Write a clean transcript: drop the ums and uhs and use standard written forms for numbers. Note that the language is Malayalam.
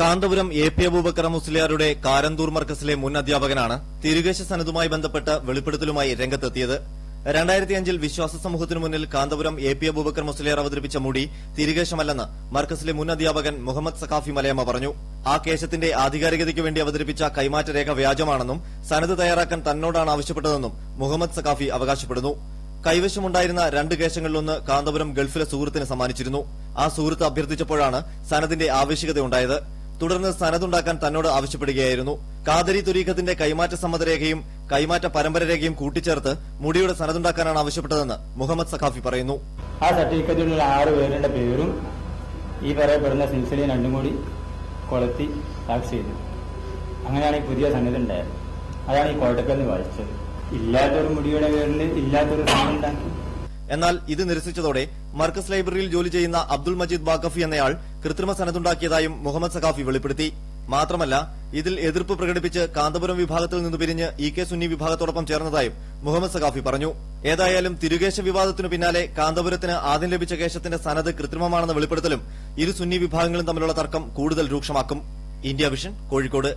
കാന്തപുരം എ.പി. അബൂബക്കർ മുസ്ലിയാരുടെ കാരന്തൂർ മർക്കസിലെ മുൻ അധ്യാപകനാണ് തിരുകേശ സനതുമായി ബന്ധപ്പെട്ട് വെളിപ്പെടുത്തലുമായി രംഗത്തെത്തിയത്. 2005-ൽ വിശ്വാസ സമൂഹത്തിനു മുന്നിൽ കാന്തപുരം എ.പി. അബൂബക്കർ മുസ്ലിയാർ അവതരിപ്പിച്ച മുടി തിരുകേശമല്ലെന്ന് മർക്കസിലെ മുൻ അധ്യാപകൻ മുഹമ്മദ് സഖാഫി മലയമ്മ പറഞ്ഞു. ആ കേശത്തിന്റെ ആധികാരികതയ്ക്ക് വേണ്ടി അവതരിപ്പിച്ച കൈമാറ്റ രേഖ വ്യാജമാണെന്നും സനത് തയ്യാറാക്കാൻ തന്നോടാണ് ആവശ്യപ്പെട്ടതെന്നും മുഹമ്മദ് സഖാഫി അവകാശപ്പെടുന്നു. കൈവശമുണ്ടായിരുന്ന 2 കേശങ്ങളിലൊന്ന് കാന്തപുരം ഗൾഫിലെ സുഹൃത്തിന് സമ്മാനിച്ചിരുന്നു. ആ സുഹൃത്ത് അഭ്യർത്ഥിച്ചപ്പോഴാണ് സനദിന്റെ ആവശ്യകതയുണ്ടായത്. തുടർന്ന് സനതുണ്ടാക്കാൻ തന്നോട് ആവശ്യപ്പെടുകയായിരുന്നു. ഖാദരി തുരീഖത്തിന്റെ കൈമാറ്റ സമ്മതരേഖയും കൈമാറ്റ പരമ്പരരേഖയും കൂട്ടിച്ചേർത്ത് മുടിയുടെ സനതുണ്ടാക്കാനാണ് ആവശ്യപ്പെട്ടതെന്ന് മുഹമ്മദ് സഖാഫി പറയുന്നു. ആ സർട്ടിഫിക്കറ്റിലുള്ള 6 പേരുടെ പേരും ഈ പറയപ്പെടുന്ന സിൽസിലയും രണ്ടും കൂടി കൊളത്തി ടാക്സ് ചെയ്തു. അങ്ങനെയാണ് ഈ പുതിയ സന്നദ്ധ ഉണ്ടായത്. അതാണ് ഈ കോട്ടക്കലിന് വായിച്ചത്. ഇല്ലാത്തൊരു മുടിയുടെ പേരിൽ ഇല്ലാത്തൊരു സനതുണ്ടാക്കി. എന്നാൽ ഇത് നിരസിച്ചതോടെ മർക്കസ് ലൈബ്രറിയിൽ ജോലി ചെയ്യുന്ന അബ്ദുൾ മജീദ് ബാക്കഫി എന്നയാൾ കൃത്രിമ സനതുണ്ടാക്കിയതായും മുഹമ്മദ് സഖാഫി വെളിപ്പെടുത്തി. മാത്രമല്ല ഇതിൽ എതിർപ്പ് പ്രകടിപ്പിച്ച് കാന്തപുരം വിഭാഗത്തിൽ നിന്ന് പിരിഞ്ഞ് ഇ.കെ. സുന്നി വിഭാഗത്തോടൊപ്പം ചേർന്നതായും മുഹമ്മദ് സഖാഫി പറഞ്ഞു. ഏതായാലും തിരുകേശ വിവാദത്തിനു പിന്നാലെ കാന്തപുരത്തിന് ആദ്യം ലഭിച്ച കേശത്തിന്റെ സനത് കൃത്രിമമാണെന്ന വെളിപ്പെടുത്തലും ഇരു സുന്നി വിഭാഗങ്ങളും തമ്മിലുള്ള തർക്കം കൂടുതൽ രൂക്ഷമാക്കും. India vision, Kozhikode.